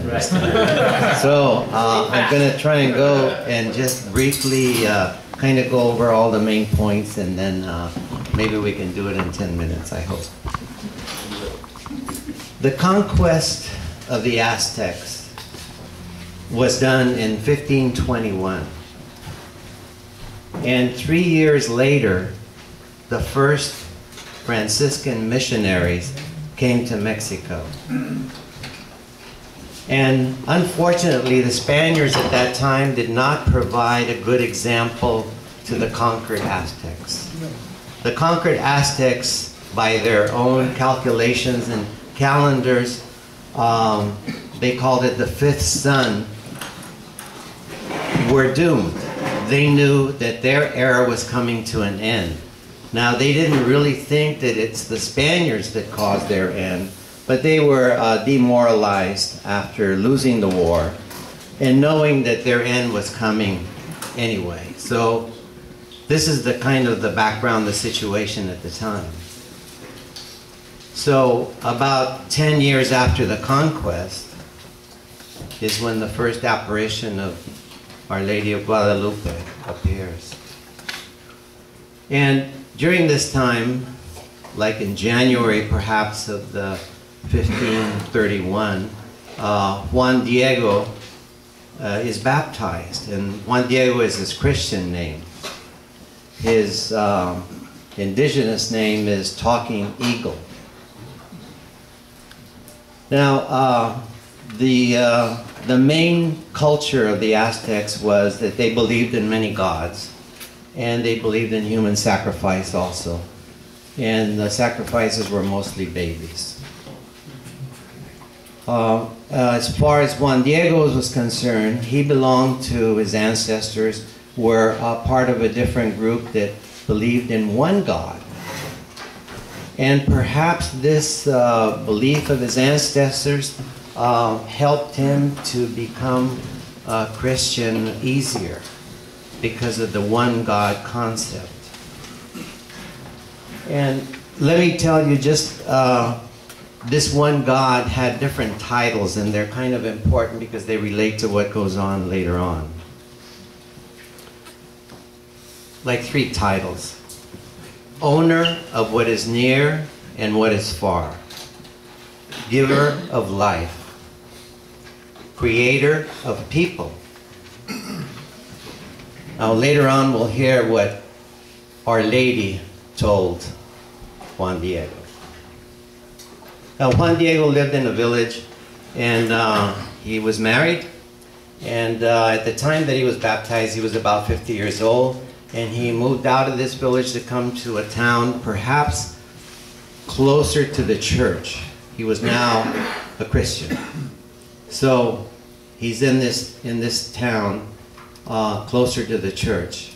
Right. So I'm going to try and go and just briefly kind of go over all the main points, and then maybe we can do it in 10 minutes, I hope. The conquest of the Aztecs was done in 1521. And 3 years later, the first Franciscan missionaries came to Mexico. And unfortunately, the Spaniards at that time did not provide a good example to the conquered Aztecs. The conquered Aztecs, by their own calculations and calendars, they called it the fifth sun, were doomed. They knew that their era was coming to an end. Now, they didn't really think that it's the Spaniards that caused their end, but they were demoralized after losing the war and knowing that their end was coming anyway. So this is the kind of the background, the situation at the time. So about 10 years after the conquest is when the first apparition of Our Lady of Guadalupe appears. And during this time, like in January perhaps of the 1531, Juan Diego is baptized, and Juan Diego is his Christian name. His indigenous name is Talking Eagle. Now, the main culture of the Aztecs was that they believed in many gods, and they believed in human sacrifice also. And the sacrifices were mostly babies. As far as Juan Diego was concerned, he belonged to his ancestors, were part of a different group that believed in one God. And perhaps this belief of his ancestors helped him to become a Christian easier because of the one God concept. And let me tell you just, this one God had different titles, and they're kind of important because they relate to what goes on later on. Like 3 titles. Owner of what is near and what is far. Giver of life. Creator of people. Now later on we'll hear what Our Lady told Juan Diego. Now Juan Diego lived in a village, and he was married, and at the time that he was baptized he was about 50 years old, and he moved out of this village to come to a town perhaps closer to the church. He was now a Christian. So he's in this town closer to the church.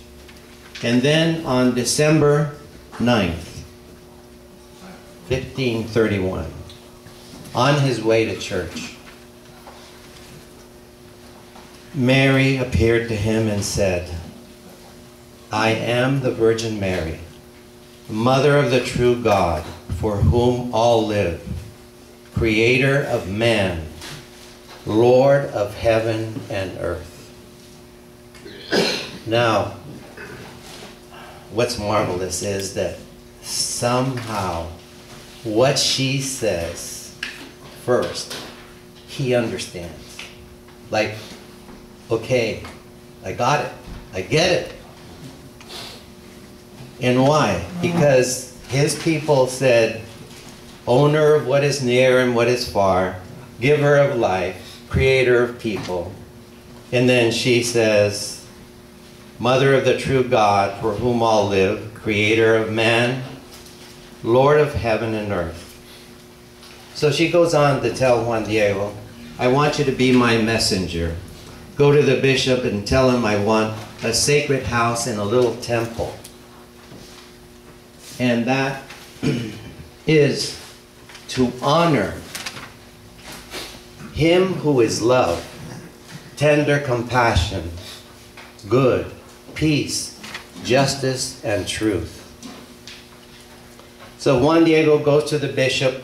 And then on December 9th, 1531, on his way to church, Mary appeared to him and said, I am the Virgin Mary, Mother of the true God, for whom all live, Creator of man, Lord of heaven and earth. Now, what's marvelous is that somehow what she says first, he understands. Like, okay, I got it, I get it. And why? Because his people said, owner of what is near and what is far, giver of life, creator of people. And then she says, Mother of the true God, for whom all live, creator of man, Lord of heaven and earth. So she goes on to tell Juan Diego, I want you to be my messenger. Go to the bishop and tell him I want a sacred house and a little temple. And that is to honor him who is love, tender compassion, good, peace, justice, and truth. So Juan Diego goes to the bishop,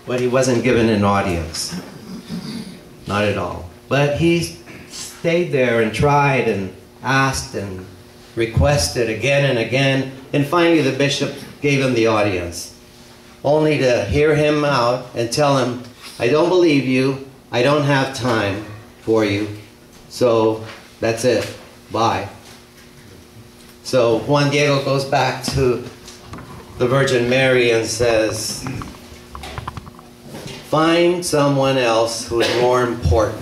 but he wasn't given an audience. not at all. But he stayed there and tried and asked and requested again and again, and finally the bishop gave him the audience, only to hear him out and tell him, I don't believe you, I don't have time for you, so that's it, bye. So Juan Diego goes back to the Virgin Mary and says, find someone else who's more important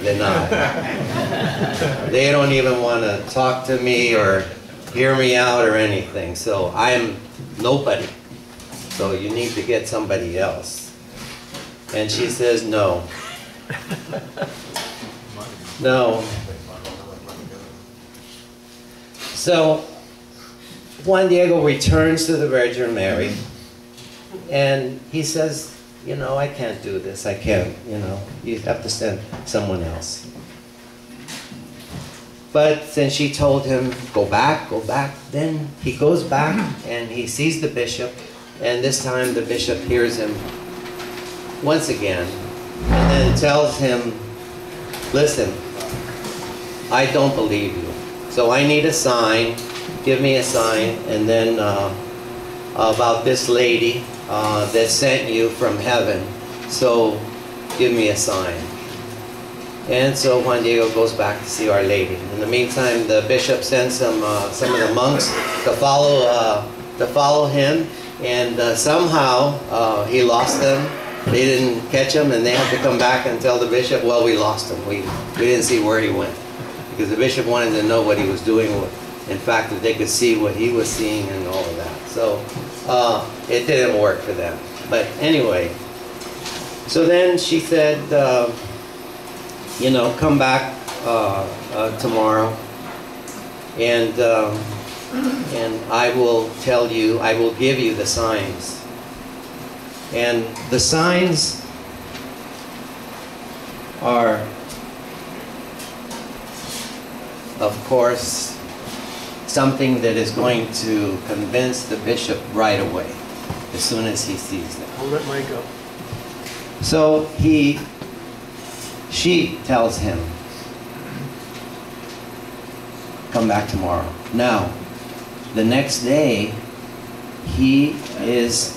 than I. They don't even want to talk to me or hear me out or anything, so I am nobody. So you need to get somebody else. And she says, no. No. So Juan Diego returns to the Virgin Mary, and he says, you know, I can't do this, I can't, you know, you have to send someone else. But then she told him, go back, then he goes back and he sees the bishop, and this time the bishop hears him once again, and then tells him, listen, I don't believe you, so I need a sign, give me a sign, and then about this lady that sent you from heaven, so give me a sign. And so Juan Diego goes back to see Our Lady. In the meantime, the bishop sends some of the monks to follow him, and somehow he lost them. They didn't catch him, and they had to come back and tell the bishop, well, we lost him. We didn't see where he went, because the bishop wanted to know what he was doing. In fact, that they could see what he was seeing and all of that. So it didn't work for them. But anyway, so then she said, you know, come back tomorrow, and I will tell you, I will give you the signs. And the signs are, of course, something that is going to convince the bishop right away, as soon as he sees them. I'll let Mike go. So she tells him, come back tomorrow. Now, the next day, he is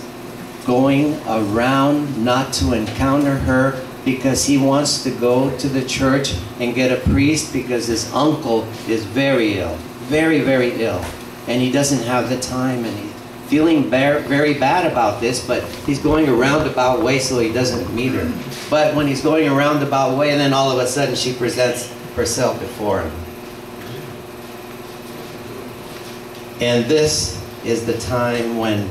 going around not to encounter her because he wants to go to the church and get a priest because his uncle is very ill, very, very ill. And he doesn't have the time, and he's feeling very bad about this, but he's going a roundabout way so he doesn't meet her. But when he's going a roundabout way, and then all of a sudden she presents herself before him. And this is the time when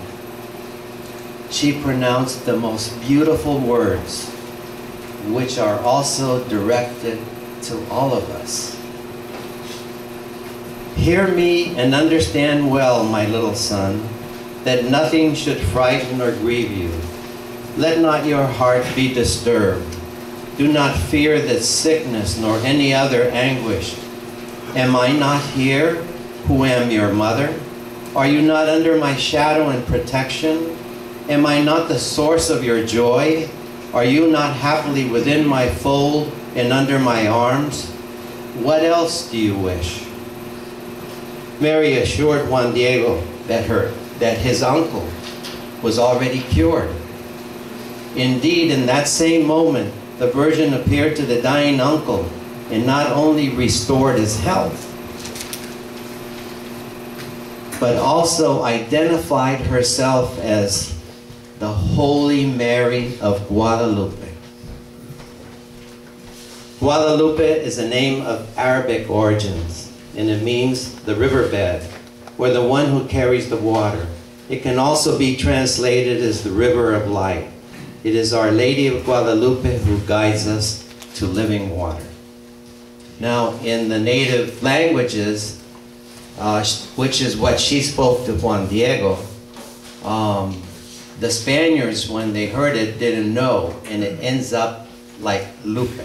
she pronounced the most beautiful words, which are also directed to all of us. Hear me and understand well, my little son, that nothing should frighten or grieve you. Let not your heart be disturbed. Do not fear the sickness nor any other anguish. Am I not here, who am your mother? Are you not under my shadow and protection? Am I not the source of your joy? Are you not happily within my fold and under my arms? What else do you wish? Mary assured Juan Diego that his uncle was already cured. Indeed, in that same moment, the Virgin appeared to the dying uncle and not only restored his health, but also identified herself as the Holy Mary of Guadalupe. Guadalupe is a name of Arabic origins, and it means the riverbed, or the one who carries the water. It can also be translated as the river of light. It is Our Lady of Guadalupe who guides us to living water. Now, in the native languages, which is what she spoke to Juan Diego, the Spaniards, when they heard it, didn't know, and it ends up like Lupe.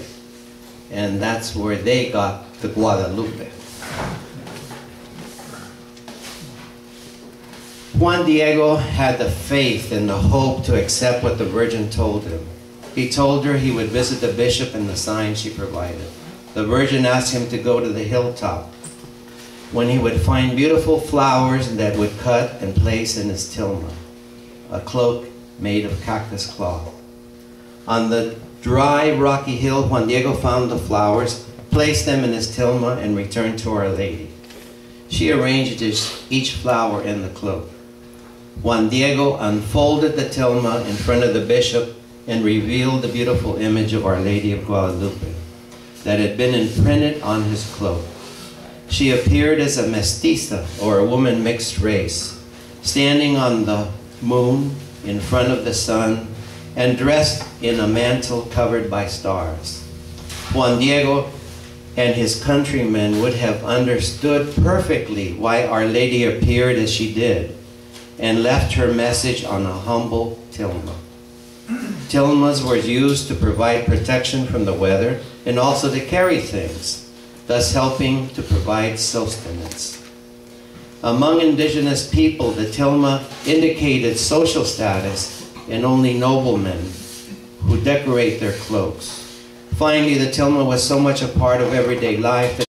And that's where they got the Guadalupe. Juan Diego had the faith and the hope to accept what the Virgin told him. he told her he would visit the bishop and the sign she provided. The Virgin asked him to go to the hilltop, when he would find beautiful flowers that would cut and place in his tilma, a cloak made of cactus cloth. On the dry, rocky hill, Juan Diego found the flowers, placed them in his tilma, and returned to Our Lady. She arranged each flower in the cloak. Juan Diego unfolded the tilma in front of the bishop and revealed the beautiful image of Our Lady of Guadalupe that had been imprinted on his cloak. She appeared as a mestiza, or a woman mixed race, standing on the moon in front of the sun and dressed in a mantle covered by stars. Juan Diego and his countrymen would have understood perfectly why Our Lady appeared as she did and left her message on a humble tilma. Tilmas were used to provide protection from the weather and also to carry things, thus helping to provide sustenance. Among indigenous people, the tilma indicated social status, and only noblemen who decorate their cloaks. Finally, the tilma was so much a part of everyday life that